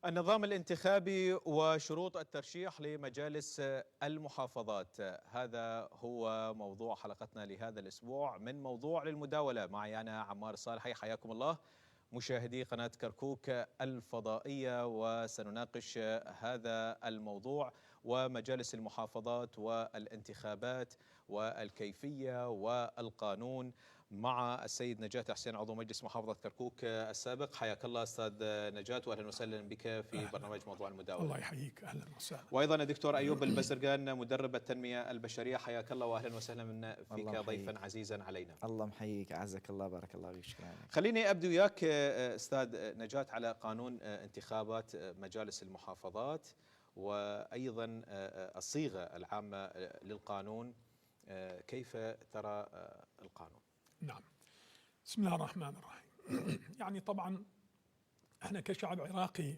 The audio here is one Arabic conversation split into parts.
النظام الانتخابي وشروط الترشيح لمجالس المحافظات، هذا هو موضوع حلقتنا لهذا الأسبوع من موضوع للمداولة. معي أنا عمار الصالحي، حياكم الله مشاهدي قناة كركوك الفضائية، وسنناقش هذا الموضوع ومجالس المحافظات والانتخابات والكيفية والقانون مع السيد نجاة حسين، عضو مجلس محافظة كركوك السابق. حياك الله أستاذ نجاة، وأهلا وسهلا بك في برنامج موضوع المداولة. الله يحييك، أهلا وسهلا. وأيضا الدكتور أيوب البزرقان، مدرب التنمية البشرية، حياك الله وأهلا وسهلا فيك ضيفا عزيزا علينا. الله محييك، أعزك الله، بارك الله فيك، شكرا. خليني أبدأ وياك أستاذ نجاة على قانون انتخابات مجالس المحافظات وأيضا الصيغة العامة للقانون، كيف ترى القانون؟ نعم، بسم الله الرحمن الرحيم. يعني طبعا احنا كشعب عراقي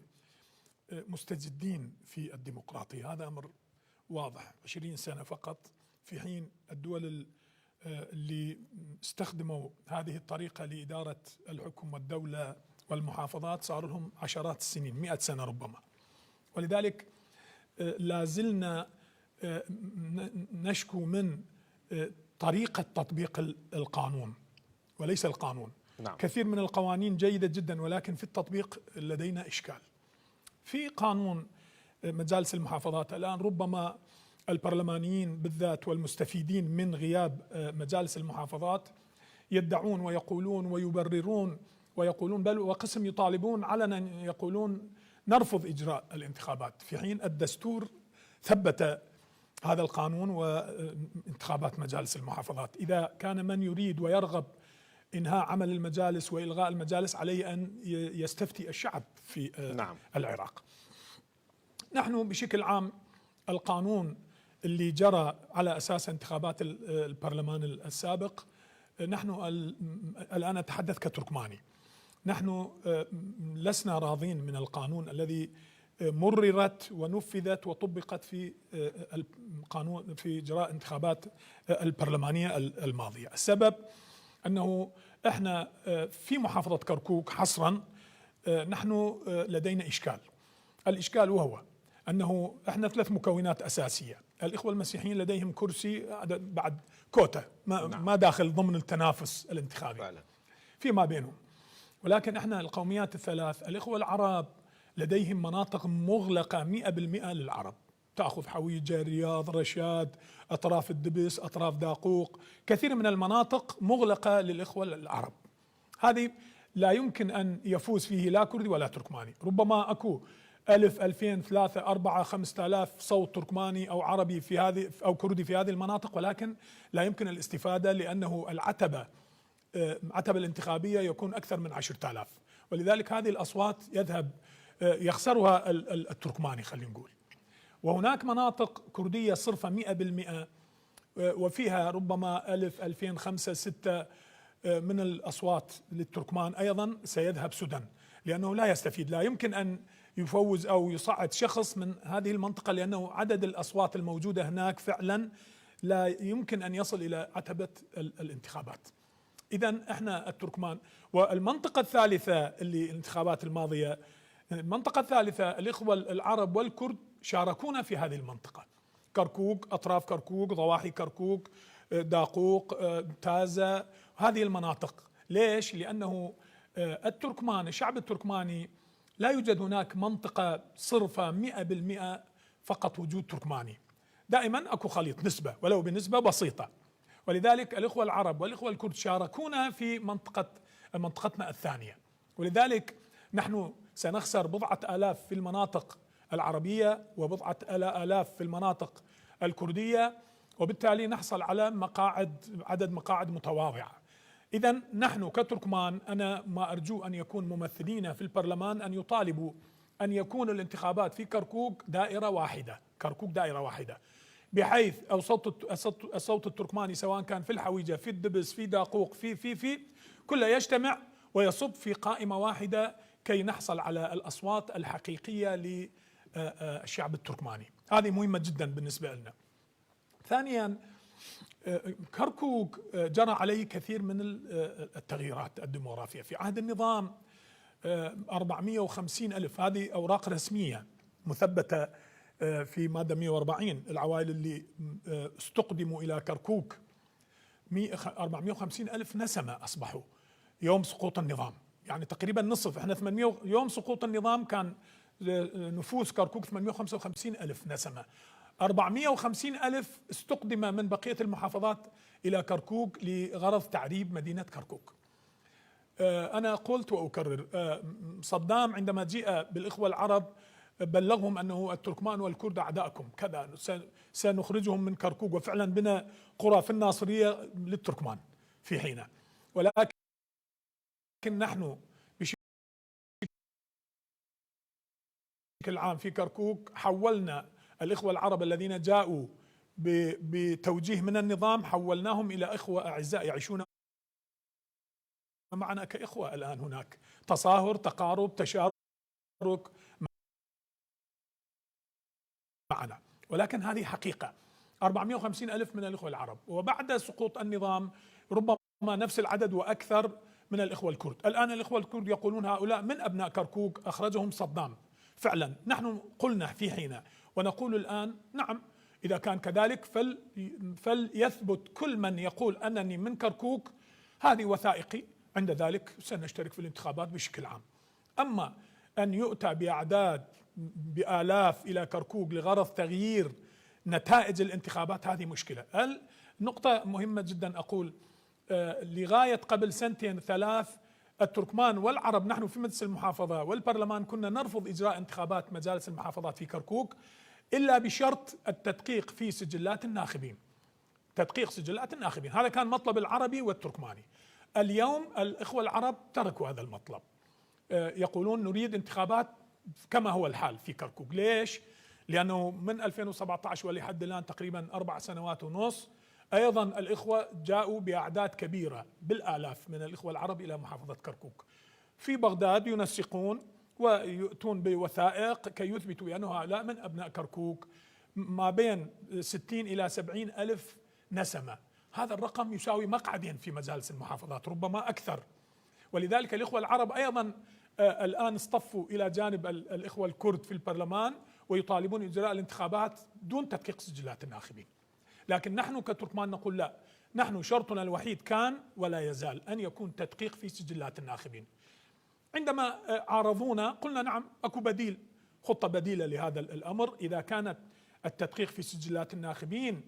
مستجدين في الديمقراطية، هذا أمر واضح. 20 سنة فقط، في حين الدول اللي استخدموا هذه الطريقة لإدارة الحكم والدولة والمحافظات صار لهم عشرات السنين، 100 سنة ربما. ولذلك لازلنا نشكو من طريقة تطبيق القانون وليس القانون. نعم. كثير من القوانين جيدة جدا، ولكن في التطبيق لدينا إشكال. في قانون مجالس المحافظات الآن ربما البرلمانيين بالذات والمستفيدين من غياب مجالس المحافظات يدعون ويقولون ويبررون ويقولون، بل وقسم يطالبون علنا يقولون نرفض إجراء الانتخابات، في حين الدستور ثبت هذا القانون وانتخابات مجالس المحافظات. إذا كان من يريد ويرغب إنهاء عمل المجالس وإلغاء المجالس عليه أن يستفتي الشعب في نعم. العراق. نحن بشكل عام القانون اللي جرى على أساس انتخابات البرلمان السابق، نحن الآن أتحدث كتركماني، نحن لسنا راضين من القانون الذي مررت ونفذت وطبقت في القانون في إجراء انتخابات البرلمانية الماضية. السبب أنه إحنا في محافظة كركوك حصرا نحن لدينا إشكال. الإشكال وهو أنه إحنا 3 مكونات أساسية. الإخوة المسيحيين لديهم كرسي بعد كوتا ما داخل ضمن التنافس الانتخابي فعلا فيما بينهم، ولكن إحنا القوميات ال3 الإخوة العرب لديهم مناطق مغلقة 100% للعرب، تأخذ حويجة، رياض، رشاد، أطراف الدبس، أطراف داقوق، كثير من المناطق مغلقة للإخوة العرب. هذه لا يمكن أن يفوز فيه لا كردي ولا تركماني. ربما أكو 1000 2000 3 4 5000 صوت تركماني أو عربي في هذه أو كردي في هذه المناطق، ولكن لا يمكن الاستفادة لأنه العتبة الانتخابية يكون أكثر من 10,000، ولذلك هذه الأصوات يخسرها التركماني خلينا نقول. وهناك مناطق كردية صرفة 100% وفيها ربما 1000 2000 5 6 من الأصوات للتركمان أيضا سيذهب سدى، لأنه لا يستفيد. لا يمكن أن يفوز أو يصعد شخص من هذه المنطقة، لأنه عدد الأصوات الموجودة هناك فعلا لا يمكن أن يصل إلى عتبة الانتخابات. إذن إحنا التركمان. والمنطقة الثالثة اللي الانتخابات الماضية، المنطقة الثالثة الإخوة العرب والكرد شاركونا في هذه المنطقة، كركوك، أطراف كركوك، ضواحي كركوك، داقوق، تازة، هذه المناطق. ليش؟ لأنه التركمان، الشعب التركماني لا يوجد هناك منطقة صرفة 100% فقط وجود تركماني، دائما أكو خليط نسبة ولو بنسبة بسيطة. ولذلك الإخوة العرب والإخوة الكرد شاركونا في منطقتنا الثانية، ولذلك نحن سنخسر بضعة آلاف في المناطق العربية وبضعة آلاف في المناطق الكردية، وبالتالي نحصل على عدد مقاعد متواضعة. إذن نحن كتركمان، أنا ما أرجو أن يكون ممثلين في البرلمان أن يطالبوا أن يكون الانتخابات في كركوك دائرة واحدة، بحيث الصوت التركماني سواء كان في الحويجة، في الدبس، في داقوق، في كله يجتمع ويصب في قائمة واحدة كي نحصل على الأصوات الحقيقية للشعب التركماني. هذه مهمة جدا بالنسبة لنا. ثانيا، كركوك جرى عليه كثير من التغييرات الديموغرافية. في عهد النظام 450 ألف، هذه أوراق رسمية مثبتة في مادة 140. العوائل اللي استقدموا إلى كركوك 450 ألف نسمة أصبحوا يوم سقوط النظام، يعني تقريبا نصف. احنا 800 يوم سقوط النظام كان نفوس كركوك 855 ألف نسمة، 450 ألف استقدم من بقية المحافظات إلى كركوك لغرض تعريب مدينة كركوك. أنا قلت وأكرر، صدام عندما جاء بالإخوة العرب بلغهم أنه التركمان والكرد أعداءكم كذا، سنخرجهم من كركوك، وفعلا بنى قرى في الناصرية للتركمان في حينه. ولكن نحن بشكل عام في كركوك حولنا الإخوة العرب الذين جاءوا بتوجيه من النظام، حولناهم إلى إخوة أعزاء يعيشون معنا كإخوة الآن. هناك تصاهر، تقارب، تشارك معنا، ولكن هذه حقيقة. 450 ألف من الإخوة العرب، وبعد سقوط النظام ربما نفس العدد وأكثر من الإخوة الكرد. الآن الإخوة الكرد يقولون هؤلاء من أبناء كركوك أخرجهم صدام. فعلا نحن قلنا في حين ونقول الآن نعم، إذا كان كذلك فليثبت كل من يقول أنني من كركوك، هذه وثائقي، عند ذلك سنشترك في الانتخابات بشكل عام. أما أن يؤتى بأعداد بآلاف إلى كركوك لغرض تغيير نتائج الانتخابات، هذه مشكلة. النقطة مهمة جدا، أقول لغاية قبل سنتين ثلاث التركمان والعرب، نحن في مجلس المحافظة والبرلمان كنا نرفض إجراء انتخابات مجالس المحافظات في كركوك إلا بشرط التدقيق في سجلات الناخبين، تدقيق سجلات الناخبين، هذا كان مطلب العربي والتركماني. اليوم الإخوة العرب تركوا هذا المطلب، يقولون نريد انتخابات كما هو الحال في كركوك. ليش؟ لأنه من 2017 ولحد الآن تقريبا 4 سنوات ونص أيضا الإخوة جاءوا بأعداد كبيرة بالآلاف من الإخوة العرب إلى محافظة كركوك. في بغداد ينسقون ويؤتون بوثائق كي يثبتوا بأن هؤلاء من أبناء كركوك، ما بين 60 إلى 70 ألف نسمة. هذا الرقم يساوي مقعدين في مجالس المحافظات، ربما أكثر. ولذلك الإخوة العرب أيضا الآن اصطفوا إلى جانب الإخوة الكرد في البرلمان ويطالبون إجراء الانتخابات دون تدقيق سجلات الناخبين. لكن نحن كتركمان نقول لا، نحن شرطنا الوحيد كان ولا يزال أن يكون تدقيق في سجلات الناخبين. عندما عارضونا قلنا نعم، أكو بديل، خطة بديلة لهذا الأمر. إذا كانت التدقيق في سجلات الناخبين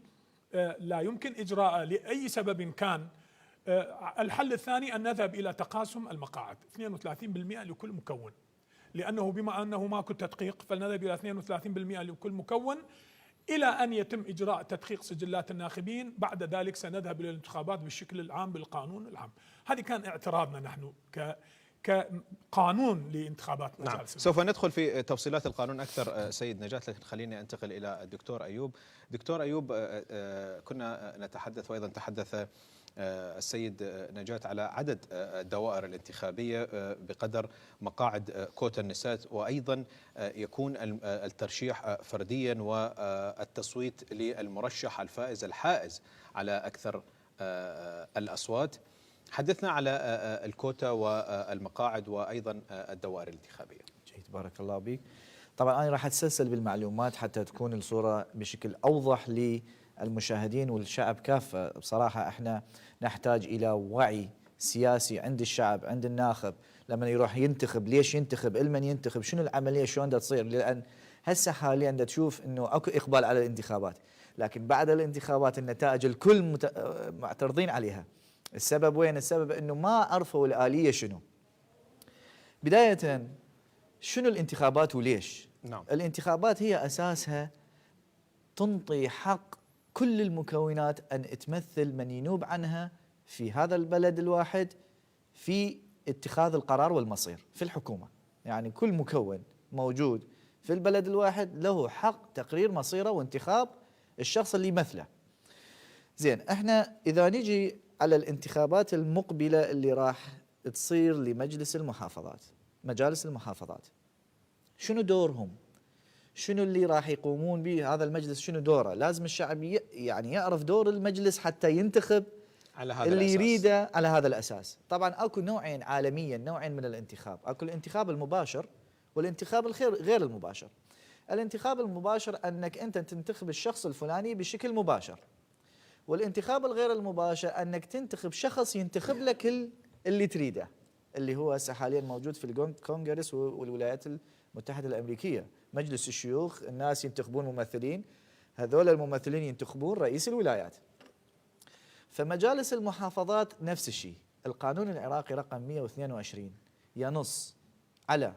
لا يمكن إجراء لأي سبب كان، الحل الثاني أن نذهب إلى تقاسم المقاعد 32% لكل مكون، لأنه بما أنه ماكو تدقيق فلنذهب إلى 32% لكل مكون إلى أن يتم إجراء تدقيق سجلات الناخبين. بعد ذلك سنذهب إلى الانتخابات بالشكل العام بالقانون العام. هذه كان اعتراضنا نحن كقانون لانتخابات مجالس. نعم، سوف ندخل في تفصيلات القانون أكثر سيد نجاة، لكن خليني أنتقل إلى الدكتور أيوب. دكتور أيوب، كنا نتحدث وأيضا تحدث السيد نجاة على عدد الدوائر الانتخابية بقدر مقاعد كوتا النساء، وأيضا يكون الترشيح فرديا والتصويت للمرشح الفائز الحائز على أكثر الأصوات. حدثنا على الكوتا والمقاعد وأيضا الدوائر الانتخابية. جيد، بارك الله بك. طبعا أنا راح أتسلسل بالمعلومات حتى تكون الصورة بشكل أوضح للمشاهدين والشعب كافة. بصراحة احنا نحتاج إلى وعي سياسي عند الشعب، عند الناخب، لما يروح ينتخب ليش ينتخب، لمن ينتخب، شنو العملية، شلون دا تصير. لأن هسه حاليا دا تشوف انه اكو اقبال على الانتخابات، لكن بعد الانتخابات النتائج الكل معترضين عليها. السبب وين؟ السبب انه ما عرفوا الآلية شنو. بداية شنو الانتخابات وليش؟ نعم. الانتخابات هي أساسها تنطي حق كل المكونات أن تمثل من ينوب عنها في هذا البلد الواحد في اتخاذ القرار والمصير في الحكومة. يعني كل مكون موجود في البلد الواحد له حق تقرير مصيره وانتخاب الشخص اللي يمثله. زين، احنا إذا نجي على الانتخابات المقبلة اللي راح تصير لمجلس المحافظات، مجالس المحافظات، شنو دورهم؟ شنو اللي راح يقومون به هذا المجلس؟ شنو دوره؟ لازم الشعب يعني يعرف دور المجلس حتى ينتخب على هذا اللي الأساس. يريده على هذا الأساس. طبعا أكو نوعين عالميا، نوعين من الانتخاب، أكو الانتخاب المباشر والانتخاب غير المباشر. الانتخاب المباشر أنك أنت تنتخب الشخص الفلاني بشكل مباشر، والانتخاب الغير المباشر أنك تنتخب شخص ينتخب لك اللي تريده، اللي هو هسه حاليا موجود في الكونغرس والولايات المتحدة الأمريكية. مجلس الشيوخ الناس ينتخبون ممثلين، هذول الممثلين ينتخبون رئيس الولايات. فمجالس المحافظات نفس الشيء. القانون العراقي رقم 122 ينص على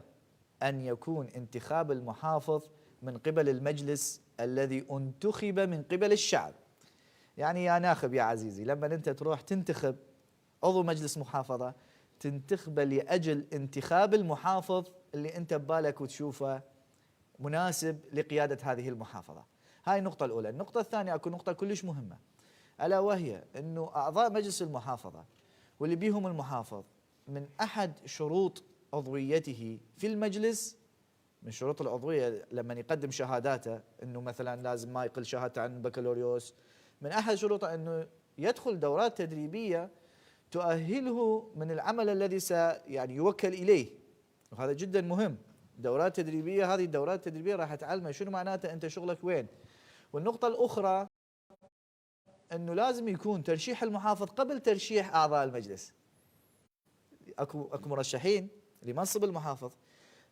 أن يكون انتخاب المحافظ من قبل المجلس الذي انتخب من قبل الشعب. يعني يا ناخب يا عزيزي، لما أنت تروح تنتخب عضو مجلس محافظة، تنتخبه لأجل انتخاب المحافظ اللي أنت ببالك وتشوفه مناسب لقيادة هذه المحافظة. هاي النقطة الأولى. النقطة الثانية، أكو نقطة كلش مهمة، ألا وهي أنه أعضاء مجلس المحافظة واللي بيهم المحافظ، من أحد شروط عضويته في المجلس، من شروط العضوية لما يقدم شهاداته، أنه مثلا لازم ما يقل شهادته عن بكالوريوس، من أحد شروطه أنه يدخل دورات تدريبية تؤهله من العمل الذي يعني يوكل إليه، وهذا جدا مهم. دورات تدريبية، هذه الدورات التدريبية راح تعلمه شنو معناته أنت شغلك وين. والنقطة الأخرى أنه لازم يكون ترشيح المحافظ قبل ترشيح أعضاء المجلس. أكو مرشحين لمنصب المحافظ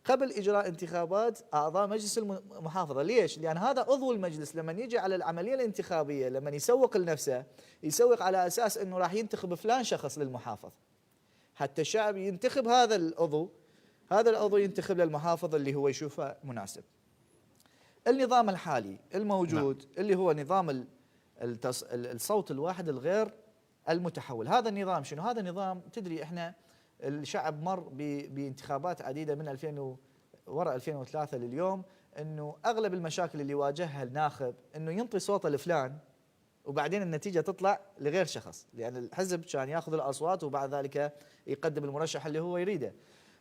قبل إجراء انتخابات أعضاء مجلس المحافظة. ليش؟ لأن هذا عضو المجلس لما يجي على العملية الانتخابية، لما يسوق لنفسه، يسوق على أساس أنه راح ينتخب فلان شخص للمحافظ، حتى الشعب ينتخب هذا العضو، هذا العضو ينتخب للمحافظ اللي هو يشوفه مناسب. النظام الحالي الموجود اللي هو نظام الصوت الواحد الغير المتحول، هذا النظام شنو؟ هذا النظام تدري احنا الشعب مر بانتخابات عديدة من وراء 2003 لليوم، انه اغلب المشاكل اللي واجهها الناخب انه ينطي صوته لفلان وبعدين النتيجة تطلع لغير شخص، لأن الحزب كان ياخذ الأصوات وبعد ذلك يقدم المرشح اللي هو يريده.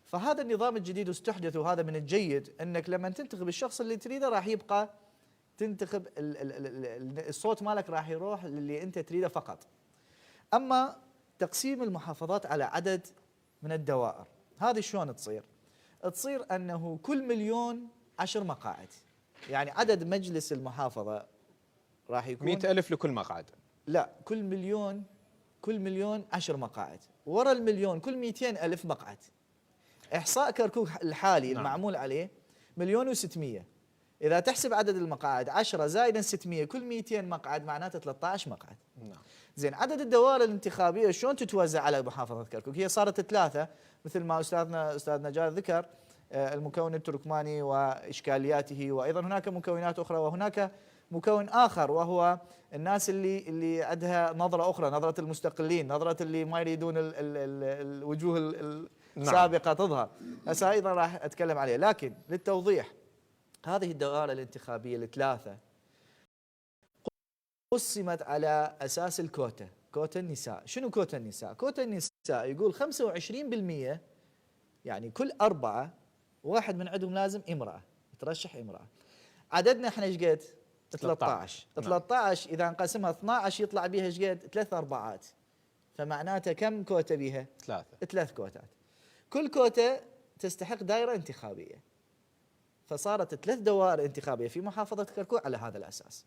فهذا النظام الجديد استحدث، وهذا من الجيد انك لما تنتخب الشخص اللي تريده راح يبقى تنتخب الصوت مالك راح يروح للي انت تريده فقط. اما تقسيم المحافظات على عدد من الدوائر، هذه شلون تصير؟ تصير انه كل مليون 10 مقاعد، يعني عدد مجلس المحافظة راح يكون 100,000 لكل مقعد. لا، كل مليون 10 مقاعد، ورا المليون كل 200,000 مقعد. إحصاء كركوك الحالي المعمول عليه 1,600,000. إذا تحسب عدد المقاعد 10 زائدا 600 كل 200 مقعد معناته 13 مقعد. زين، عدد الدوائر الانتخابية شلون تتوزع على محافظة كركوك؟ هي صارت 3 مثل ما أستاذ نجار ذكر، المكون التركماني وإشكالياته، وأيضا هناك مكونات أخرى، وهناك مكون آخر وهو الناس اللي عندها نظرة أخرى، نظرة المستقلين، نظرة اللي ما يريدون الوجوه السابقة تظهر. هسه أيضا راح أتكلم عليه، لكن للتوضيح هذه الدوائر الانتخابية الثلاثة قسمت على أساس الكوتا، كوتا النساء. شنو كوتا النساء؟ كوتا النساء يقول 25%، يعني كل 4 واحد من عندهم لازم امرأة، ترشح امرأة. عددنا احنا ايش قد؟ 13. 13 إذا انقسمها 12 يطلع بيها ايش قد؟ 3 أرباعات. فمعناته كم كوتا بيها؟ 3 كوتات. كل كوتا تستحق دائرة انتخابية، فصارت 3 دوائر انتخابية في محافظة كركوك على هذا الأساس.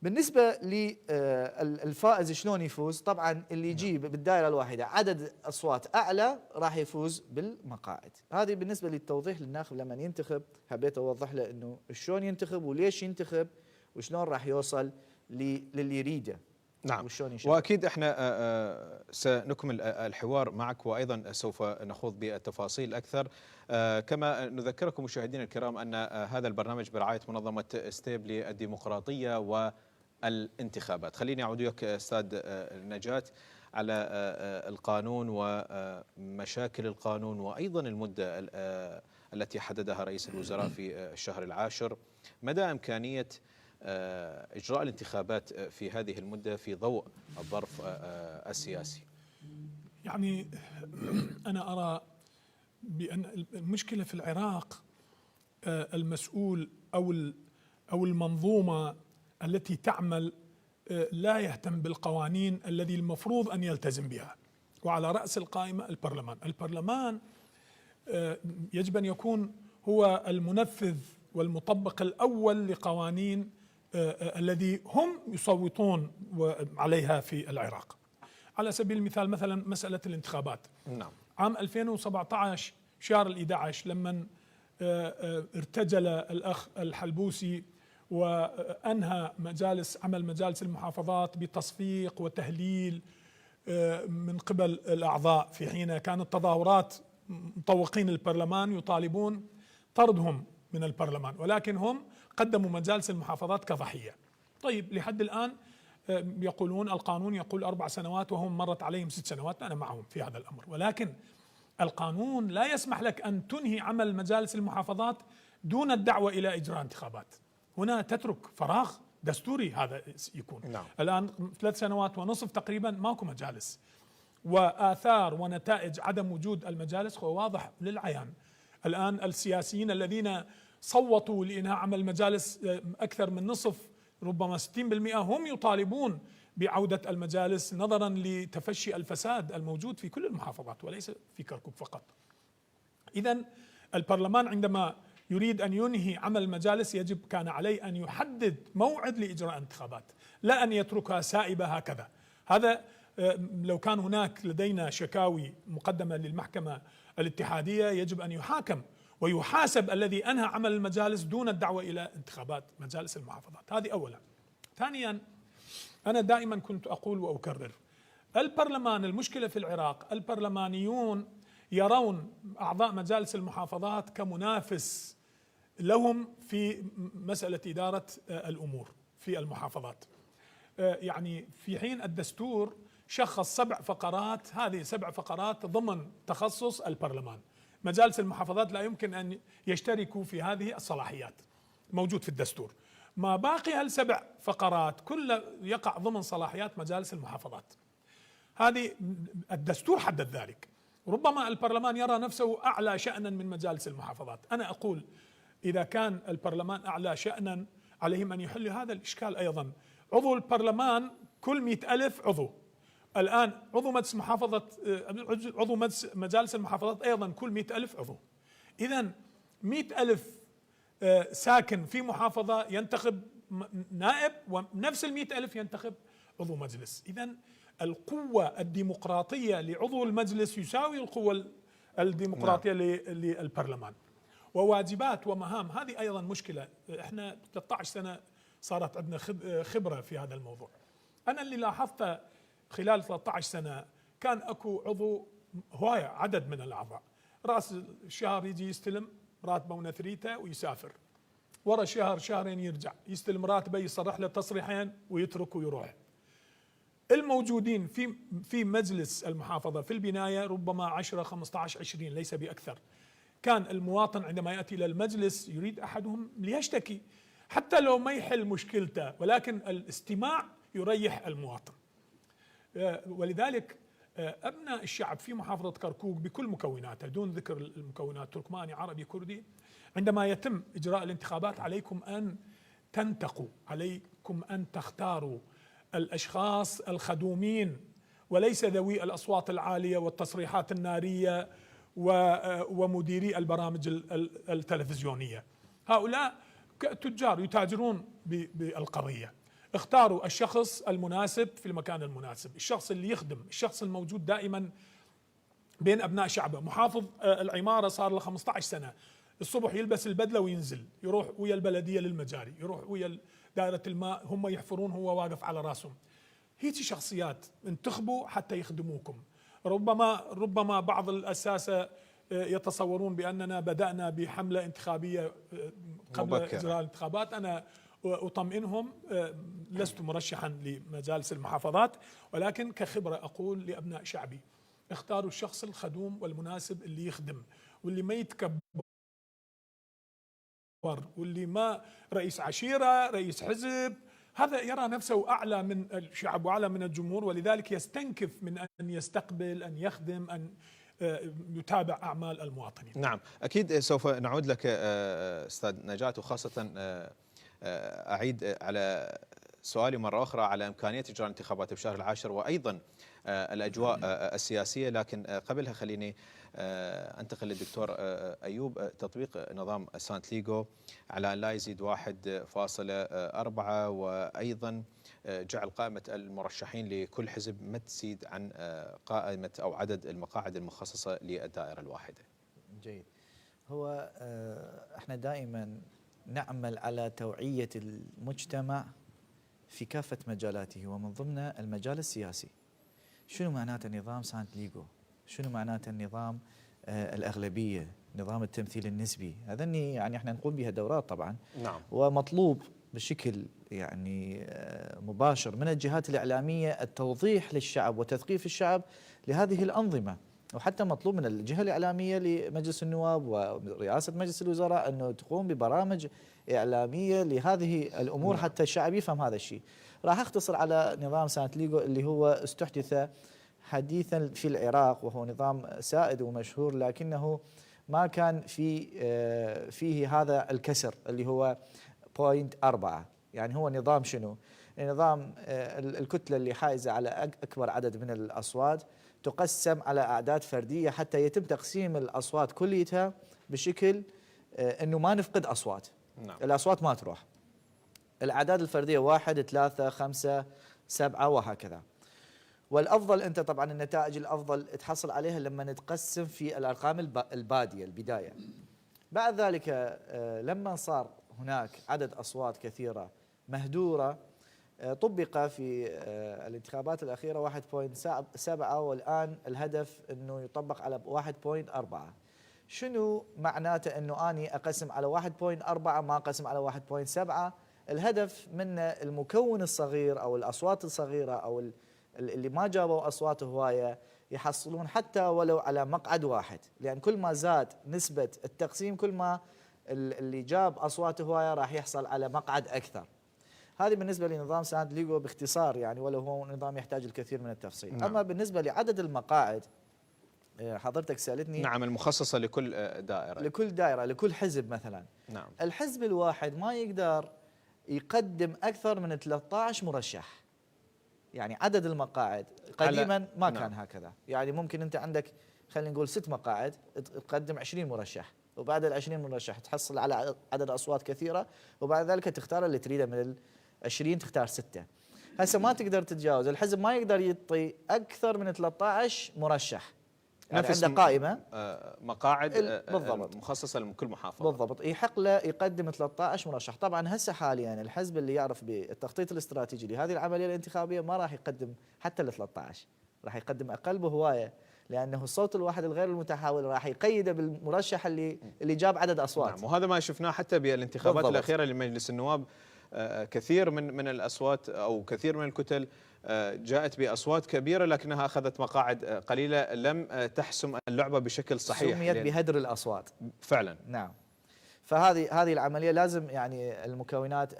بالنسبة للفائز شلون يفوز؟ طبعا اللي يجيب بالدائرة الواحدة عدد أصوات أعلى راح يفوز بالمقاعد. هذه بالنسبة للتوضيح للناخب لما ينتخب، حبيت أوضح له أنه شلون ينتخب وليش ينتخب وشلون راح يوصل للي يريده. نعم، وأكيد احنا سنكمل الحوار معك، وأيضا سوف نخوض بالتفاصيل أكثر. كما نذكركم مشاهدينا الكرام أن هذا البرنامج برعاية منظمة ستيب للديمقراطية والانتخابات. خليني أعود لك أستاذ نجاة على القانون ومشاكل القانون، وأيضا المدة التي حددها رئيس الوزراء في الشهر العاشر. مدى إمكانية إجراء الانتخابات في هذه المدة في ضوء الظرف السياسي؟ يعني أنا أرى بأن المشكلة في العراق المسؤول أو المنظومة التي تعمل لا يهتم بالقوانين الذي المفروض أن يلتزم بها. وعلى رأس القائمة البرلمان يجب أن يكون هو المنفذ والمطبق الأول لقوانين الذي هم يصوتون عليها في العراق. على سبيل المثال مثلا مسألة الانتخابات. نعم. عام 2017 شهر ال11 لما ارتجل الأخ الحلبوسي وأنهى عمل مجالس المحافظات بتصفيق وتهليل من قبل الأعضاء، في حين كانت تظاهرات مطوقين البرلمان يطالبون طردهم من البرلمان، ولكن هم قدموا مجالس المحافظات كضحية. طيب لحد الآن يقولون القانون يقول 4 سنوات وهم مرت عليهم 6 سنوات، أنا معهم في هذا الأمر، ولكن القانون لا يسمح لك أن تنهي عمل مجالس المحافظات دون الدعوة إلى إجراء انتخابات. هنا تترك فراغ دستوري هذا يكون. نعم. الآن 3 سنوات ونصف تقريبا ماكو مجالس، وآثار ونتائج عدم وجود المجالس هو واضح للعيان. الآن السياسيين الذين صوتوا لإنهاء عمل المجالس أكثر من نصف ربما 60% هم يطالبون بعودة المجالس نظرا لتفشي الفساد الموجود في كل المحافظات وليس في كركوك فقط. إذن البرلمان عندما يريد أن ينهي عمل المجالس يجب كان عليه أن يحدد موعد لإجراء انتخابات، لا أن يتركها سائبة هكذا. هذا لو كان هناك لدينا شكاوي مقدمة للمحكمة الاتحادية يجب أن يحاكم ويحاسب الذي أنهى عمل المجالس دون الدعوة إلى انتخابات مجالس المحافظات. هذه أولا. ثانيا، أنا دائما كنت أقول وأكرر، البرلمان، المشكلة في العراق البرلمانيون يرون أعضاء مجالس المحافظات كمنافس لهم في مسألة إدارة الأمور في المحافظات. يعني في حين الدستور شخص 7 فقرات، هذه 7 فقرات ضمن تخصص البرلمان. مجالس المحافظات لا يمكن أن يشتركوا في هذه الصلاحيات، موجود في الدستور. ما باقي ال7 فقرات كل يقع ضمن صلاحيات مجالس المحافظات. هذه الدستور حدد ذلك. ربما البرلمان يرى نفسه أعلى شأنا من مجالس المحافظات. أنا أقول إذا كان البرلمان أعلى شأنا عليهم أن يحلوا هذا الإشكال أيضا. عضو البرلمان كل 100,000 عضو، الآن عضو مجلس محافظة عضو مجالس المحافظات أيضا كل 100,000 عضو. إذن 100,000 ساكن في محافظة ينتخب نائب، ونفس 100,000 ينتخب عضو مجلس. إذن القوة الديمقراطية لعضو المجلس يساوي القوة الديمقراطية للبرلمان. وواجبات ومهام، هذه أيضا مشكلة. احنا 13 سنة صارت عندنا خبرة في هذا الموضوع. أنا اللي لاحظته خلال 13 سنة كان أكو عضو هواية عدد من الأعضاء، رأس الشهر يجي يستلم راتبه ونثريته ويسافر، ورا شهر شهرين يرجع يستلم راتبه يصرح له تصريحين ويترك ويروح. الموجودين في مجلس المحافظة في البناية ربما 10 15 20 ليس بأكثر. كان المواطن عندما يأتي إلى المجلس يريد أحدهم ليشتكي حتى لو ما يحل مشكلته، ولكن الاستماع يريح المواطن. ولذلك أبناء الشعب في محافظة كركوك بكل مكوناتها دون ذكر المكونات تركماني عربي كردي، عندما يتم إجراء الانتخابات عليكم أن تنتقوا، عليكم أن تختاروا الأشخاص الخدومين وليس ذوي الأصوات العالية والتصريحات النارية ومديري البرامج التلفزيونية. هؤلاء تجار يتاجرون بالقضية. اختاروا الشخص المناسب في المكان المناسب، الشخص اللي يخدم، الشخص الموجود دائما بين أبناء شعبه. محافظ العمارة صار له 15 سنة، الصبح يلبس البدلة وينزل يروح ويا البلدية للمجاري، يروح ويا دائرة الماء، هم يحفرون هو واقف على راسهم. هيك شخصيات انتخبوا حتى يخدموكم. ربما بعض الأساسة يتصورون بأننا بدأنا بحملة انتخابية قبل إجراء الانتخابات. أنا أطمئنهم، لست مرشحا لمجالس المحافظات، ولكن كخبرة أقول لأبناء شعبي اختاروا الشخص الخدوم والمناسب اللي يخدم واللي ما يتكبر واللي ما رئيس عشيرة رئيس حزب، هذا يرى نفسه أعلى من الشعب وأعلى من الجمهور، ولذلك يستنكف من أن يستقبل، أن يخدم، أن يتابع أعمال المواطنين. نعم، أكيد سوف نعود لك أستاذ نجاة، وخاصة أعيد على سؤالي مرة أخرى على إمكانية إجراء الانتخابات بشهر العاشر، وأيضا الأجواء السياسية، لكن قبلها خليني أنتقل للدكتور أيوب. تطبيق نظام سانت ليغو على أن لا يزيد 1.4، وأيضا جعل قائمة المرشحين لكل حزب ما تزيد عن قائمة أو عدد المقاعد المخصصة للدائرة الواحدة. جيد. هو احنا دائما نعمل على توعية المجتمع في كافة مجالاته، ومن ضمنها المجال السياسي. شنو معناته نظام سانت ليغو؟ شنو معناته النظام الأغلبية، نظام التمثيل النسبي؟ هذني يعني احنا نقوم بها دورات طبعا. نعم. ومطلوب بشكل يعني مباشر من الجهات الإعلامية التوضيح للشعب وتثقيف الشعب لهذه الأنظمة، وحتى مطلوب من الجهة الإعلامية لمجلس النواب ورئاسة مجلس الوزراء أنه تقوم ببرامج إعلامية لهذه الأمور حتى الشعب يفهم هذا الشيء. راح أختصر على نظام سانت ليغو اللي هو استحدث حديثا في العراق، وهو نظام سائد ومشهور، لكنه ما كان فيه هذا الكسر اللي هو 0.4. يعني هو نظام شنو؟ نظام الكتلة اللي حائزة على أكبر عدد من الأصوات تقسم على أعداد فردية حتى يتم تقسيم الأصوات كليتها بشكل أنه ما نفقد أصوات. نعم. الأصوات ما تروح. الأعداد الفردية 1 3 5 7 وهكذا. والأفضل أنت طبعا النتائج الأفضل تحصل عليها لما نتقسم في الأرقام البادية البداية. بعد ذلك لما صار هناك عدد أصوات كثيرة مهدورة، طبق في الانتخابات الأخيرة 1.7، والآن الهدف أنه يطبق على 1.4. شنو معناته أنه أني أقسم على 1.4 ما أقسم على 1.7؟ الهدف من المكون الصغير أو الأصوات الصغيرة أو اللي ما جابوا أصوات هواية يحصلون حتى ولو على مقعد واحد، لأن كل ما زاد نسبة التقسيم كل ما اللي جاب أصوات هواية راح يحصل على مقعد أكثر. هذه بالنسبة لنظام سانت ليغو باختصار، يعني ولو هو نظام يحتاج الكثير من التفصيل. نعم. أما بالنسبة لعدد المقاعد، حضرتك سألتني. نعم، المخصصة لكل دائرة. لكل دائرة، لكل حزب مثلا. نعم. الحزب الواحد ما يقدر يقدم أكثر من 13 مرشح. يعني عدد المقاعد قديما ما كان هكذا. يعني ممكن أنت عندك خلينا نقول 6 مقاعد تقدم 20 مرشح، وبعد ال 20 مرشح تحصل على عدد أصوات كثيرة، وبعد ذلك تختار اللي تريده من ال 20 تختار 6. هسه ما تقدر تتجاوز، الحزب ما يقدر يعطي أكثر من 13 مرشح. يعني عنده قائمة مقاعد بالضبط مخصصة لكل محافظة. بالضبط، يحق له يقدم 13 مرشح. طبعا هسه حاليا الحزب اللي يعرف بالتخطيط الاستراتيجي لهذه العملية الانتخابية ما راح يقدم حتى ال 13، راح يقدم أقل بهواية، لأنه الصوت الواحد الغير المتحول راح يقيده بالمرشح اللي جاب عدد أصوات. نعم، وهذا ما شفناه حتى بالانتخابات بالضبط. الأخيرة لمجلس النواب. كثير من الأصوات أو كثير من الكتل جاءت بأصوات كبيرة لكنها أخذت مقاعد قليلة، لم تحسم اللعبة بشكل صحيح، سميت بهدر الأصوات فعلا. نعم. فهذه العملية لازم يعني المكونات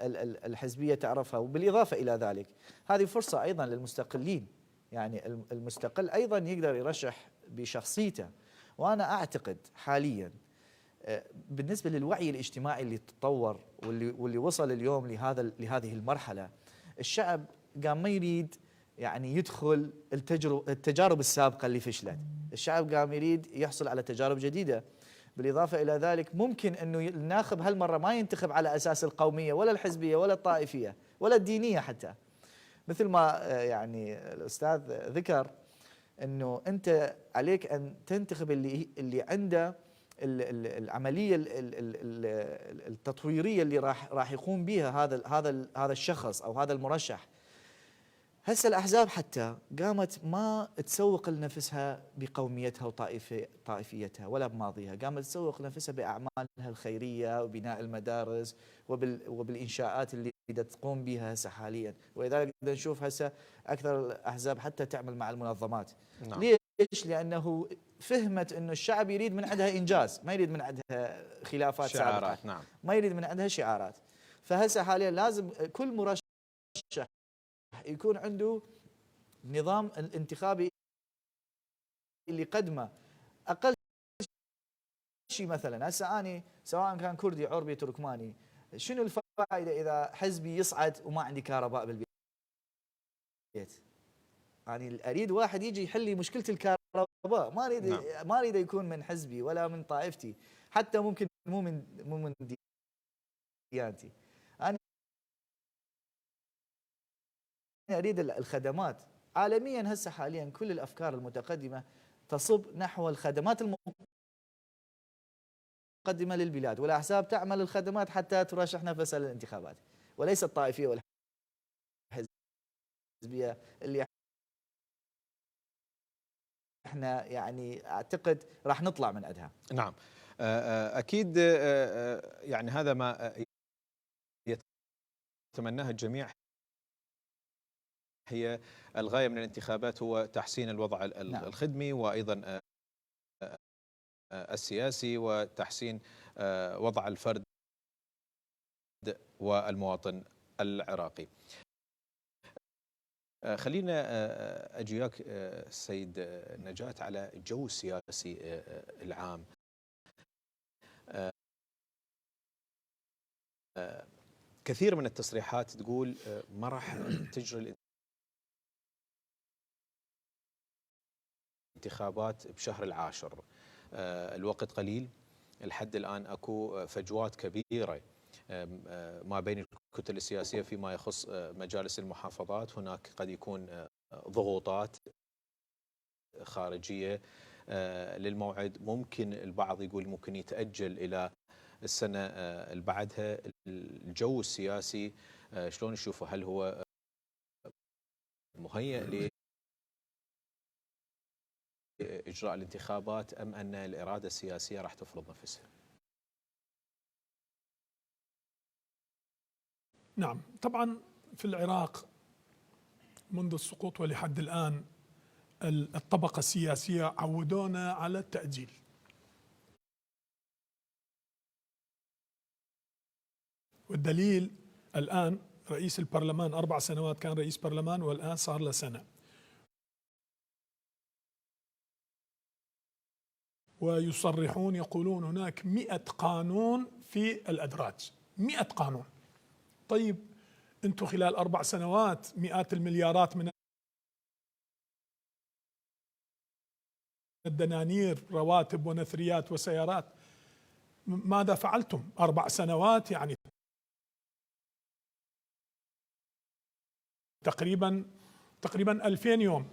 الحزبية تعرفها. وبالإضافة إلى ذلك هذه فرصة أيضا للمستقلين، يعني المستقل أيضا يقدر يرشح بشخصيته. وأنا أعتقد حاليا بالنسبة للوعي الاجتماعي اللي تطور واللي وصل اليوم لهذه المرحلة، الشعب قام ما يريد يعني يدخل التجارب السابقة اللي فشلت. الشعب قام يريد يحصل على تجارب جديدة. بالإضافة إلى ذلك ممكن أنه الناخب هالمرة ما ينتخب على أساس القومية ولا الحزبية ولا الطائفية ولا الدينية حتى، مثل ما يعني الأستاذ ذكر أنه أنت عليك أن تنتخب اللي عنده العملية التطويرية اللي راح يقوم بها هذا الشخص أو هذا المرشح. هسه الأحزاب حتى قامت ما تسوق لنفسها بقوميتها وطائفيتها ولا بماضيها، قامت تسوق لنفسها بأعمالها الخيرية وبناء المدارس وبالإنشاءات اللي تقوم بها هسه حاليا. ولذلك نشوف هسه أكثر الأحزاب حتى تعمل مع المنظمات. نعم. ليش؟ لأنه فهمت أنه الشعب يريد من عندها إنجاز، ما يريد من عندها خلافات شعارات. سابقة. نعم. ما يريد من عندها شعارات. فهسه حاليا لازم كل مرشح يكون عنده نظام الانتخابي اللي قدمه أقل شيء. مثلا هسه أنا سواء كان كردي عربي تركماني شنو الفائدة إذا حزبي يصعد وما عندي كهرباء بالبيت؟ يعني أريد واحد يجي يحل لي مشكلة الكهرباء، ما أريد نعم. ما أريد يكون من حزبي ولا من طائفتي، حتى ممكن مو من ديانتي. أنا أريد الخدمات. عالميا هسه حاليا كل الأفكار المتقدمة تصب نحو الخدمات المقدمة للبلاد، والأحزاب تعمل الخدمات حتى ترشح نفسها للانتخابات، وليس الطائفية والحزبية اللي احنا يعني اعتقد راح نطلع من عندها. نعم. أكيد يعني هذا ما يتمناه الجميع، هي الغاية من الانتخابات هو تحسين الوضع نعم. الخدمي، وأيضا السياسي، وتحسين وضع الفرد والمواطن العراقي. خلينا أجيك سيد نجاة على الجو السياسي العام. كثير من التصريحات تقول ما راح تجري الانتخابات بشهر العاشر، الوقت قليل، لحد الآن أكو فجوات كبيرة ما بين الكتل السياسية فيما يخص مجالس المحافظات. هناك قد يكون ضغوطات خارجية للموعد، ممكن البعض يقول ممكن يتأجل إلى السنة اللي بعدها. الجو السياسي شلون نشوفه؟ هل هو مهيئ لإجراء الانتخابات أم أن الإرادة السياسية راح تفرض نفسها؟ نعم، طبعا في العراق منذ السقوط ولحد الآن الطبقة السياسية عودونا على التأجيل. والدليل الآن رئيس البرلمان 4 سنوات كان رئيس برلمان، والآن صار له سنة، ويصرحون يقولون هناك 100 قانون في الأدراج، 100 قانون. طيب أنتم خلال 4 سنوات مئات المليارات من الدنانير، رواتب ونثريات وسيارات، ماذا فعلتم؟ 4 سنوات يعني تقريبا 2000 يوم،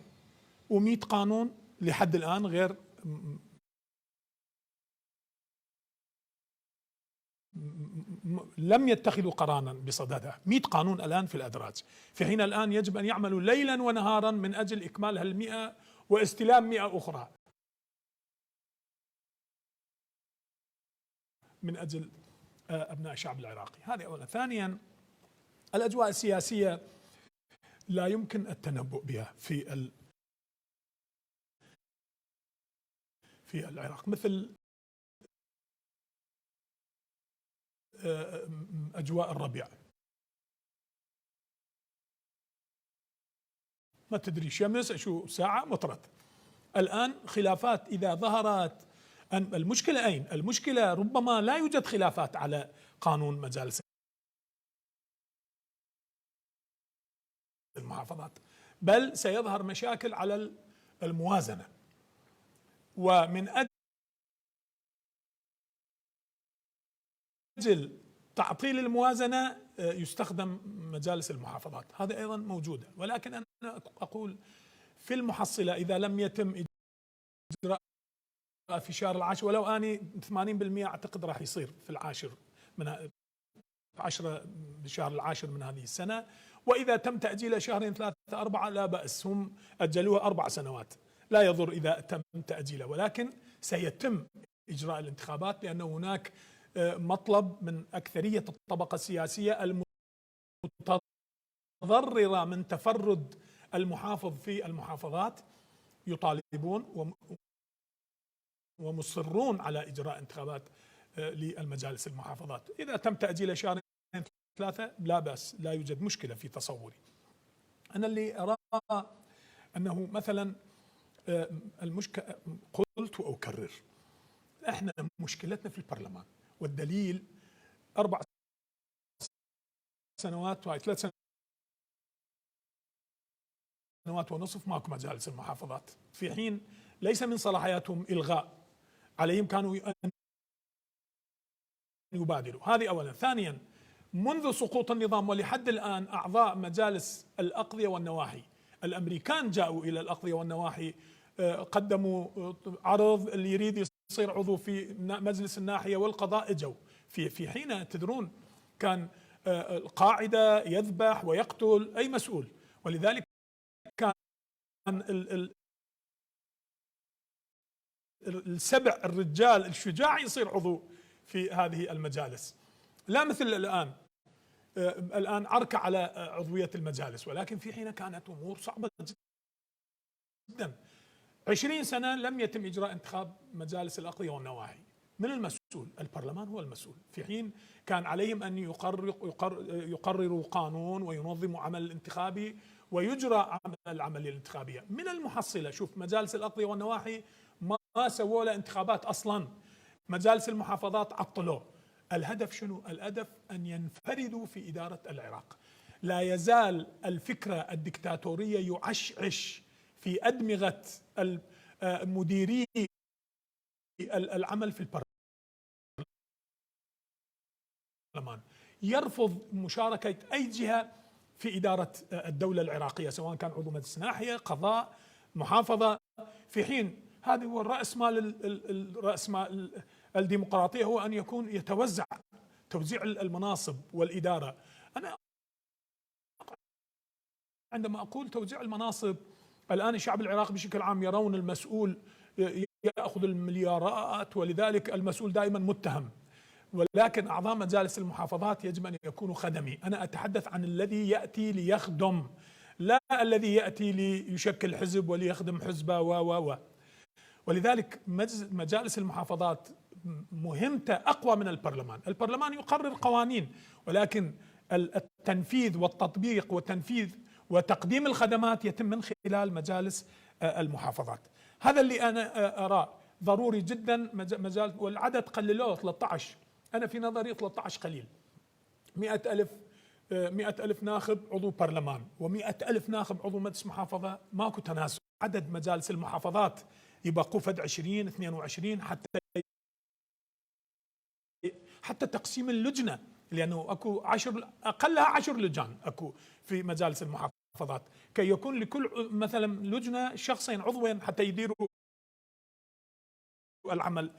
و100 قانون لحد الآن غير لم يتخذوا قرارا بصددها. 100 قانون الآن في الأدراج، في حين الآن يجب أن يعملوا ليلا ونهارا من أجل إكمال هال100 واستلام 100 أخرى من أجل أبناء الشعب العراقي. هذه أولا. ثانيا، الأجواء السياسية لا يمكن التنبؤ بها في العراق، مثل أجواء الربيع، ما تدري شمس شو ساعة مطرت. الآن خلافات إذا ظهرت، المشكلة أين؟ المشكلة ربما لا يوجد خلافات على قانون مجالس المحافظات، بل سيظهر مشاكل على الموازنة، ومن أجل تعطيل الموازنة يستخدم مجالس المحافظات. هذا أيضا موجودة، ولكن أنا أقول في المحصلة إذا لم يتم إجراء في شهر العاشر، ولو أني 80% أعتقد راح يصير في العاشر من 10 بشهر العاشر من هذه السنة، وإذا تم تأجيله شهرين 3 4 لا بأس، هم أجلوها 4 سنوات، لا يضر إذا تم تأجيله، ولكن سيتم إجراء الانتخابات، لأن هناك مطلب من أكثرية الطبقة السياسية المتضررة من تفرد المحافظ في المحافظات، يطالبون ومصرون على إجراء انتخابات للمجالس المحافظات. إذا تم تأجيل شهرين 3 لا بأس، لا يوجد مشكلة في تصوري. أنا اللي أرى أنه مثلا المشكلة، قلت وأكرر، احنا مشكلتنا في البرلمان، والدليل 4 سنوات وهي 3 سنوات ونصف ماكو مجالس المحافظات، في حين ليس من صلاحياتهم إلغاء، عليهم كانوا أن يبادروا. هذه أولا. ثانيا، منذ سقوط النظام ولحد الآن أعضاء مجالس الأقضية والنواحي الأمريكان جاءوا إلى الأقضية والنواحي، قدموا عرض اللي يريد يصير عضو في مجلس الناحية والقضاء اجوا في حين تدرون كان القاعدة يذبح ويقتل أي مسؤول، ولذلك كان السبع الرجال الشجاع يصير عضو في هذه المجالس، لا مثل الآن. الآن عركة على عضوية المجالس، ولكن في حين كانت أمور صعبة جدا. 20 سنة لم يتم إجراء انتخاب مجالس الأقضية والنواحي. من المسؤول؟ البرلمان هو المسؤول، في حين كان عليهم أن يقرروا قانون وينظموا عمل الانتخابي ويجرى العملية الانتخابية. من المحصلة شوف مجالس الأقضية والنواحي ما سووا له انتخابات أصلا، مجالس المحافظات عطلوه. الهدف شنو؟ الهدف أن ينفردوا في إدارة العراق. لا يزال الفكرة الدكتاتورية يعشعش في أدمغة مديري العمل في البرلمان، يرفض مشاركة أي جهة في إدارة الدولة العراقية، سواء كان عضو مجلس ناحية، قضاء، محافظة، في حين هذا هو الرأس مال الديمقراطية، هو أن يكون يتوزع توزيع المناصب والإدارة. أنا عندما أقول توزيع المناصب، الآن الشعب العراقي بشكل عام يرون المسؤول يأخذ المليارات، ولذلك المسؤول دائما متهم، ولكن أعضاء مجالس المحافظات يجب أن يكونوا خدمي. أنا أتحدث عن الذي يأتي ليخدم، لا الذي يأتي ليشكل حزب وليخدم حزبه ولذلك مجالس المحافظات مهمته أقوى من البرلمان. البرلمان يقرر قوانين، ولكن التنفيذ والتطبيق والتنفيذ وتقديم الخدمات يتم من خلال مجالس المحافظات. هذا اللي أنا أراه ضروري جدا. مجال والعدد قللوه 13، أنا في نظري 13 قليل. 100,000 ناخب عضو برلمان و100,000 ناخب عضو مجلس محافظة، ماكو تناسب. عدد مجالس المحافظات يبقوا فد 20 22 حتى تقسيم اللجنة، لأنه أكو أقلها 10 لجان أكو في مجالس المحافظات، كي يكون لكل مثلا لجنة شخصين عضوين حتى يديروا العمل.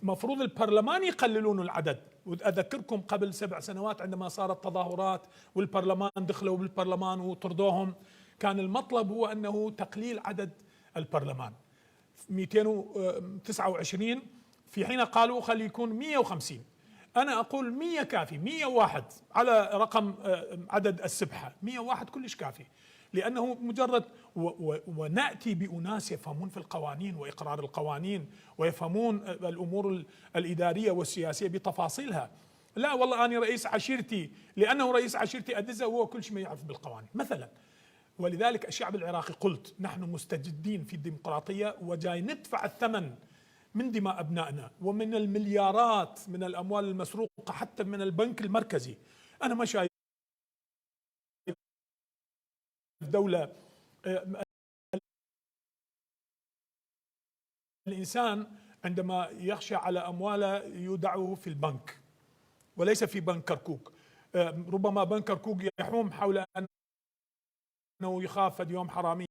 مفروض البرلمان يقللون العدد. وأذكركم قبل 7 سنوات عندما صارت تظاهرات والبرلمان دخلوا بالبرلمان وطردوهم، كان المطلب هو أنه تقليل عدد البرلمان 229، في حين قالوا خلي يكون 150. أنا أقول 100 كافي، 101 على رقم عدد السبحة، 101 كلش كافي، لأنه مجرد ونأتي بأناس يفهمون في القوانين وإقرار القوانين ويفهمون الأمور الإدارية والسياسية بتفاصيلها. لا والله أنا رئيس عشيرتي، لأنه رئيس عشيرتي أدزه وهو كل شيء ما يعرف بالقوانين مثلا. ولذلك الشعب العراقي قلت نحن مستجدين في الديمقراطية، وجاي ندفع الثمن من دماء أبنائنا ومن المليارات من الأموال المسروقة حتى من البنك المركزي. أنا ما شايف دولة الإنسان عندما يخشى على أمواله يودعه في البنك وليس في بنك كركوك. ربما بنك كركوك يحوم حول أنه يخاف اليوم حرامي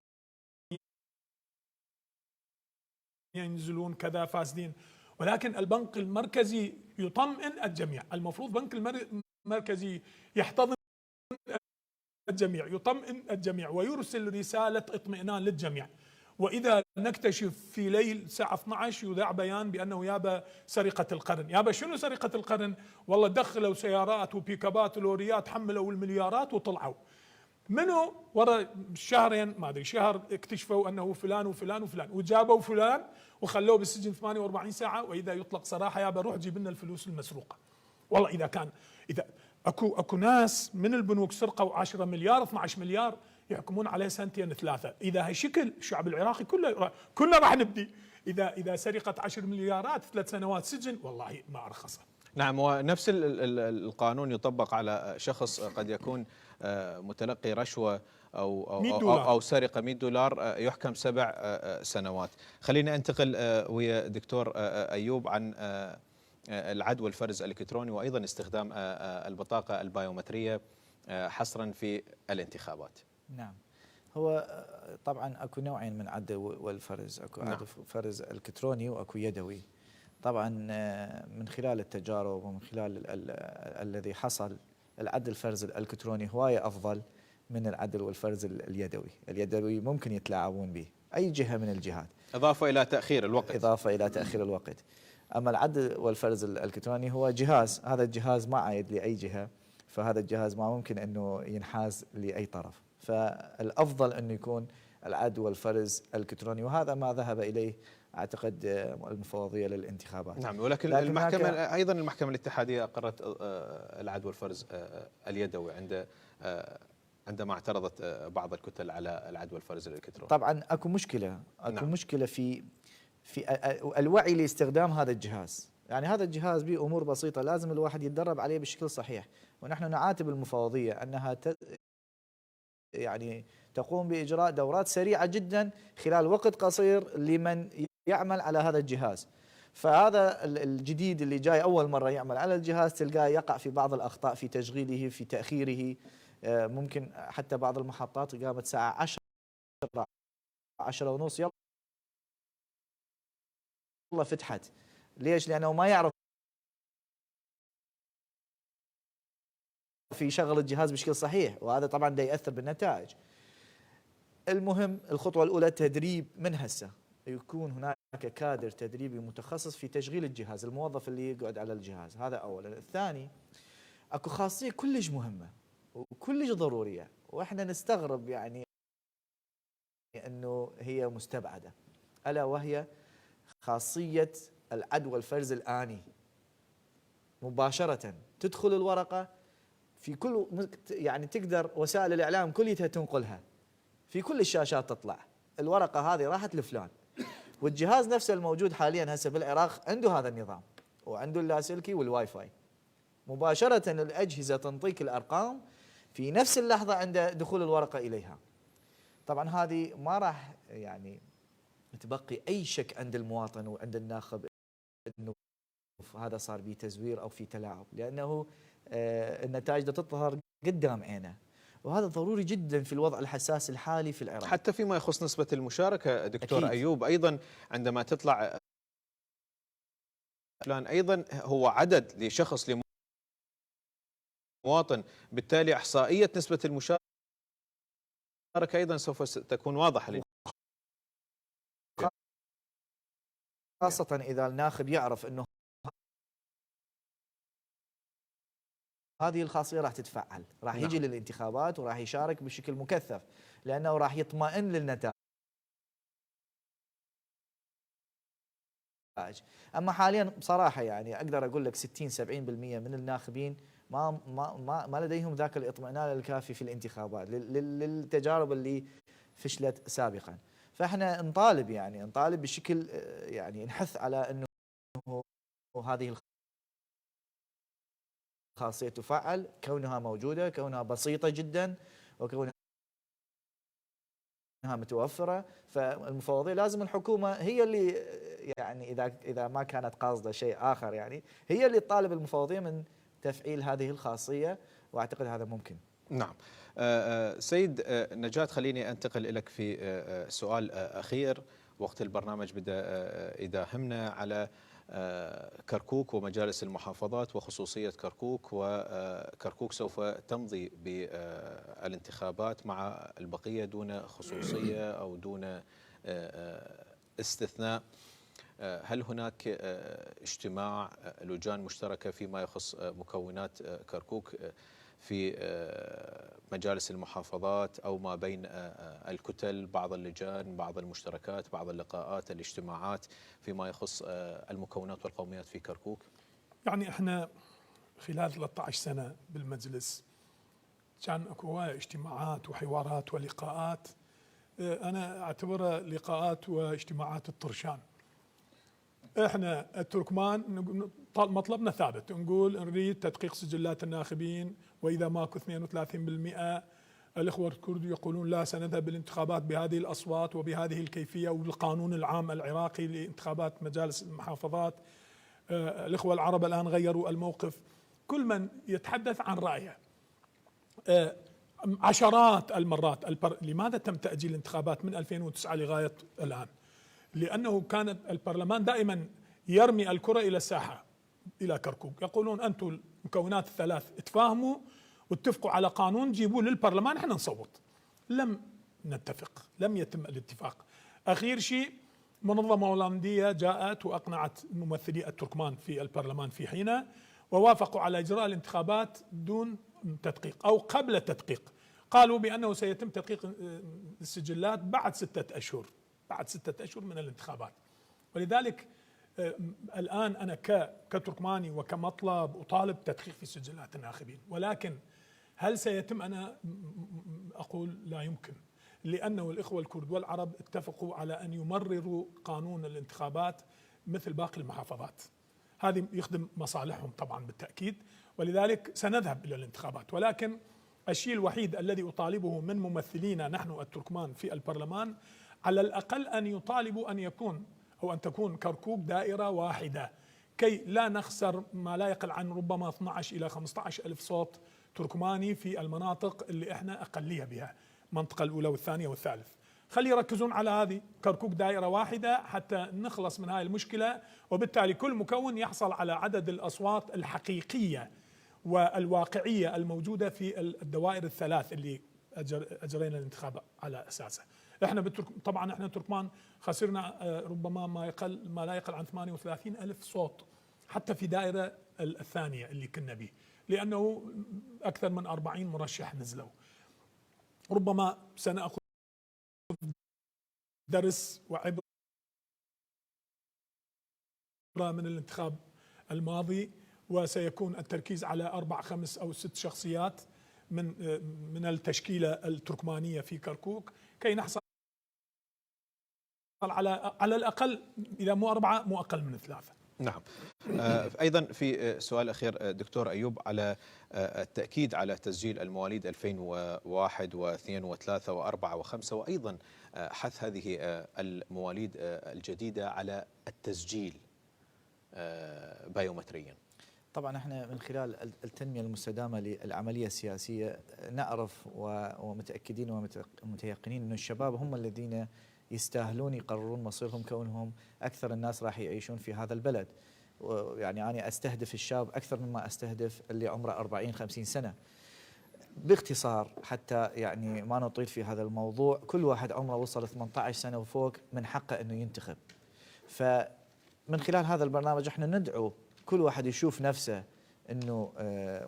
ينزلون كذا فاسدين، ولكن البنك المركزي يطمئن الجميع. المفروض بنك المركزي يحتضن الجميع، يطمئن الجميع ويرسل رسالة اطمئنان للجميع. وإذا نكتشف في ليل الساعة 12 يذاع بيان بأنه يابا سرقة القرن، يابا شنو سرقة القرن؟ والله دخلوا سيارات وبيكابات ولوريات حملوا المليارات وطلعوا. منو ورا شهرين ما ادري شهر اكتشفوا انه فلان وفلان وفلان، وجابوا فلان وخلوه بالسجن 48 ساعه، واذا يطلق صراحه يابا روح جيب لنا الفلوس المسروقه. والله اذا اكو ناس من البنوك سرقوا 10 مليار 12 مليار يحكمون عليه 2 3. اذا هالشكل الشعب العراقي كله راح نبدي. اذا سرقت 10 مليارات 3 سنوات سجن، والله ما ارخصه. نعم، ونفس القانون يطبق على شخص قد يكون متلقي رشوة أو 100 أو أو دولار أو سرقة 100 دولار، يحكم 7 سنوات. خلينا أنتقل ويا دكتور أيوب عن العد والفرز الإلكتروني، وأيضا استخدام البطاقة البيومترية حصرا في الانتخابات. نعم. هو طبعا اكو نوعين من عد والفرز، اكو نعم. عد فرز الكتروني واكو يدوي. طبعا من خلال التجارب ومن خلال الذي حصل، العد الفرز الالكتروني هوايه افضل من العد والفرز اليدوي. اليدوي ممكن يتلاعبون به اي جهه من الجهات، إضافة إلى تأخير الوقت. اضافه الى تاخير الوقت. اما العد والفرز الالكتروني هو جهاز، هذا الجهاز ما عايد لاي جهه، فهذا الجهاز ما ممكن انه ينحاز لاي طرف، فالافضل انه يكون العد والفرز الالكتروني، وهذا ما ذهب اليه اعتقد المفوضيه للانتخابات. نعم، ولكن لكن المحكمة أيضا المحكمة الاتحادية أقرت العد والفرز اليدوي عندما اعترضت بعض الكتل على العد والفرز الإلكتروني. طبعا اكو مشكله، نعم. مشكله في الوعي لاستخدام هذا الجهاز. يعني هذا الجهاز به امور بسيطه لازم الواحد يتدرب عليه بشكل صحيح، ونحن نعاتب المفوضيه انها يعني تقوم باجراء دورات سريعه جدا خلال وقت قصير لمن يعمل على هذا الجهاز. فهذا الجديد اللي جاي اول مره يعمل على الجهاز تلقاه يقع في بعض الاخطاء في تشغيله، في تاخيره. ممكن حتى بعض المحطات قامت الساعه 10 ونص يلا فتحت. ليش؟ لانه ما يعرف في شغل الجهاز بشكل صحيح، وهذا طبعا ده ياثر بالنتائج. المهم الخطوه الاولى تدريب من هسه، يكون هناك كادر تدريبي متخصص في تشغيل الجهاز، الموظف اللي يقعد على الجهاز، هذا اولا. الثاني اكو خاصيه كلش مهمه وكلش ضروريه، واحنا نستغرب يعني انه هي مستبعده، الا وهي خاصيه العد والفرز الآني. مباشرة تدخل الورقة في كل، يعني تقدر وسائل الإعلام كلها تنقلها، في كل الشاشات تطلع الورقة هذه راحت لفلان. والجهاز نفسه الموجود حاليا هسه بالعراق عنده هذا النظام، وعنده اللاسلكي والواي فاي. مباشرة الأجهزة تنطيك الأرقام في نفس اللحظة عند دخول الورقة إليها. طبعا هذه ما راح يعني تبقي أي شك عند المواطن وعند الناخب أنه هذا صار به تزوير أو في تلاعب، لأنه النتائج تظهر قدام عينه، وهذا ضروري جدا في الوضع الحساس الحالي في العراق. حتى فيما يخص نسبة المشاركة دكتور أكيد. أيوب، أيضا عندما تطلع فلان أيضا هو عدد لشخص لمواطن، بالتالي إحصائية نسبة المشاركة أيضا سوف تكون واضحة، خاصة إذا الناخب يعرف أنه هذه الخاصية راح تتفعل، راح يجي للانتخابات وراح يشارك بشكل مكثف، لأنه راح يطمئن للنتائج. أما حاليا بصراحة يعني أقدر أقول لك 60-70% من الناخبين ما لديهم ذاك الاطمئنان الكافي في الانتخابات للتجارب اللي فشلت سابقا. فاحنا نطالب بشكل يعني نحث على انه هذه الخاصيه تفعل، كونها موجوده، كونها بسيطه جدا، وكونها متوفره. فالمفوضيه لازم الحكومه هي اللي يعني اذا ما كانت قاصده شيء اخر، يعني هي اللي تطالب المفوضيه من تفعيل هذه الخاصيه، واعتقد هذا ممكن. نعم. سيد نجاة، خليني أنتقل لك في سؤال أخير. وقت البرنامج بدأ يداهمنا على كركوك ومجالس المحافظات وخصوصية كركوك، وكركوك سوف تمضي بالانتخابات مع البقية دون خصوصية أو دون استثناء. هل هناك اجتماع لجان مشتركة فيما يخص مكونات كركوك في مجالس المحافظات أو ما بين الكتل، بعض اللجان، بعض المشتركات، بعض اللقاءات، الاجتماعات فيما يخص المكونات والقوميات في كركوك؟ يعني احنا خلال 13 سنة بالمجلس كان اكو هواية اجتماعات وحوارات ولقاءات، انا اعتبرها لقاءات واجتماعات الطرشان. احنا التركمان مطلبنا ثابت، نقول نريد تدقيق سجلات الناخبين، واذا ماكو 32% الاخوه الكرد يقولون لا، سنذهب بالانتخابات بهذه الاصوات وبهذه الكيفيه والقانون العام العراقي لانتخابات مجالس المحافظات. الاخوه العرب الان غيروا الموقف، كل من يتحدث عن رايه. عشرات المرات لماذا تم تاجيل الانتخابات من 2009 لغايه الان؟ لأنه كان البرلمان دائما يرمي الكرة إلى الساحة، إلى كركوك، يقولون أنتم المكونات الثلاث اتفاهموا واتفقوا على قانون جيبوه للبرلمان احنا نصوت. لم نتفق، لم يتم الاتفاق. أخير شيء منظمة هولندية جاءت وأقنعت ممثلي التركمان في البرلمان في حينه، ووافقوا على إجراء الانتخابات دون تدقيق أو قبل التدقيق. قالوا بأنه سيتم تدقيق السجلات بعد 6 أشهر، بعد 6 أشهر من الانتخابات. ولذلك الآن أنا كتركماني وكمطلب أطالب تدقيق في سجلات الناخبين، ولكن هل سيتم؟ أنا أقول لا يمكن، لأنه الإخوة الكرد والعرب اتفقوا على أن يمرروا قانون الانتخابات مثل باقي المحافظات. هذه يخدم مصالحهم طبعا بالتأكيد، ولذلك سنذهب إلى الانتخابات. ولكن الشيء الوحيد الذي أطالبه من ممثلينا نحن التركمان في البرلمان، على الأقل أن يطالبوا أن يكون أو أن تكون كركوك دائرة واحدة، كي لا نخسر ما لا يقل عن ربما 12 إلى 15 ألف صوت تركماني في المناطق اللي إحنا أقلية بها، المنطقة الأولى والثانية والثالث. خلي يركزون على هذه، كركوك دائرة واحدة حتى نخلص من هاي المشكلة، وبالتالي كل مكون يحصل على عدد الأصوات الحقيقية والواقعية الموجودة في الدوائر الثلاث اللي أجرينا الانتخاب على أساسه. احنا طبعا احنا تركمان خسرنا ربما ما لا يقل عن 38 ألف صوت حتى في دائرة الثانية اللي كنا به، لأنه أكثر من 40 مرشح نزلوا. ربما سنأخذ درس وعبرة من الانتخاب الماضي، وسيكون التركيز على 4 5 أو 6 شخصيات من التشكيلة التركمانية في كركوك، كي نحصل على الأقل إذا مو 4 مو أقل من 3. نعم. أيضا في سؤال أخير دكتور أيوب، على التأكيد على تسجيل المواليد 2001 و2 و3 و4 و5، وأيضا حث هذه المواليد الجديدة على التسجيل بايومتريا. طبعا احنا من خلال التنمية المستدامة للعملية السياسية نعرف ومتأكدين ومتيقنين أن الشباب هم الذين يستاهلون يقررون مصيرهم، كونهم أكثر الناس راح يعيشون في هذا البلد. يعني أنا أستهدف الشاب أكثر مما أستهدف اللي عمره 40-50 سنة. باختصار حتى يعني ما نطيل في هذا الموضوع، كل واحد عمره وصل 18 سنة وفوق من حقه أنه ينتخب. فمن خلال هذا البرنامج احنا ندعو كل واحد يشوف نفسه أنه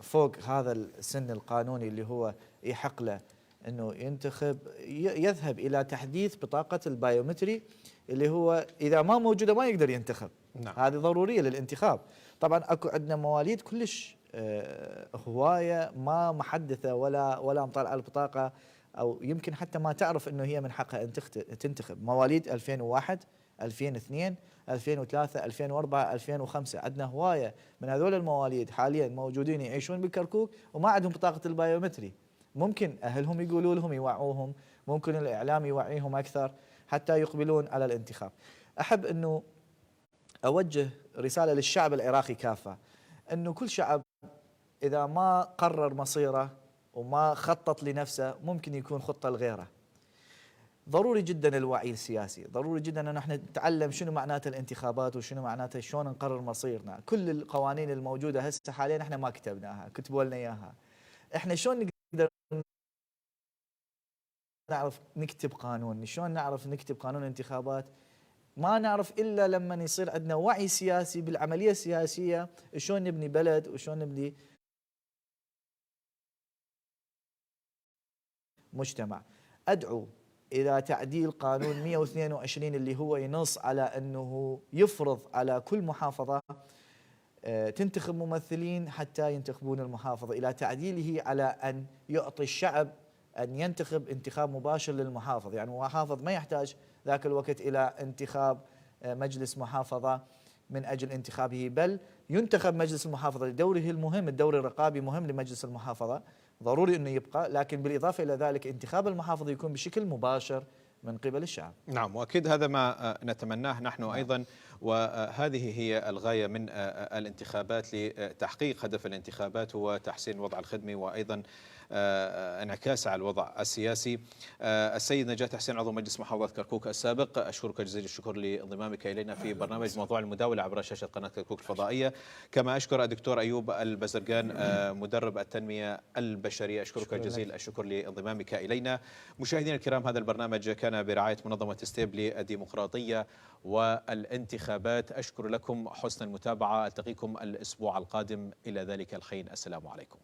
فوق هذا السن القانوني اللي هو يحق له أنه ينتخب، يذهب إلى تحديث بطاقة البايومتري اللي هو إذا ما موجودة ما يقدر ينتخب. نعم. هذه ضرورية للانتخاب. طبعا أكو عندنا مواليد كلش هواية ما محدثة ولا مطلعة البطاقة، أو يمكن حتى ما تعرف أنه هي من حقها أن تنتخب. مواليد 2001 2002 2003 2004 2005 عندنا هواية من هذول المواليد حاليا موجودين يعيشون بالكركوك وما عندهم بطاقة البايومتري. ممكن أهلهم يقولوا لهم يوعوهم، ممكن الإعلام يوعيهم أكثر حتى يقبلون على الانتخاب. أحب أنه أوجه رسالة للشعب العراقي كافة، أنه كل شعب إذا ما قرر مصيره وما خطط لنفسه ممكن يكون خطة لغيره. ضروري جدا الوعي السياسي، ضروري جدا أن احنا نتعلم شنو معناته الانتخابات وشنو معناته شلون نقرر مصيرنا. كل القوانين الموجودة هسه حاليا احنا ما كتبناها، كتبوا لنا إياها. احنا شلون نقدر نعرف نكتب قانون؟ شلون نعرف نكتب قانون انتخابات؟ ما نعرف إلا لما يصير عندنا وعي سياسي بالعملية السياسية، شلون نبني بلد وشلون نبني مجتمع. أدعو إلى تعديل قانون 122 اللي هو ينص على أنه يفرض على كل محافظة تنتخب ممثلين حتى ينتخبون المحافظة، إلى تعديله على أن يعطي الشعب أن ينتخب انتخاب مباشر للمحافظ. يعني المحافظ ما يحتاج ذاك الوقت إلى انتخاب مجلس محافظة من أجل انتخابه، بل ينتخب مجلس المحافظة لدوره المهم، الدور الرقابي مهم لمجلس المحافظة، ضروري أنه يبقى، لكن بالإضافة إلى ذلك انتخاب المحافظ يكون بشكل مباشر من قبل الشعب. نعم، وأكيد هذا ما نتمناه نحن أيضا، وهذه هي الغاية من الانتخابات. لتحقيق هدف الانتخابات هو تحسين الوضع الخدمي وأيضا انعكاس على الوضع السياسي. السيد نجاة حسين عضو مجلس محافظة كركوك السابق، أشكرك جزيل الشكر لانضمامك إلينا في برنامج موضوع المداولة عبر شاشة قناة كركوك الفضائية. كما أشكر الدكتور أيوب البزرقان مدرب التنمية البشرية، أشكرك جزيل الشكر لانضمامك إلينا. مشاهدينا الكرام، هذا البرنامج كان برعاية منظمة ستيب للديمقراطية والانتخابات. أشكر لكم حسن المتابعة، ألتقيكم الأسبوع القادم، إلى ذلك الحين السلام عليكم.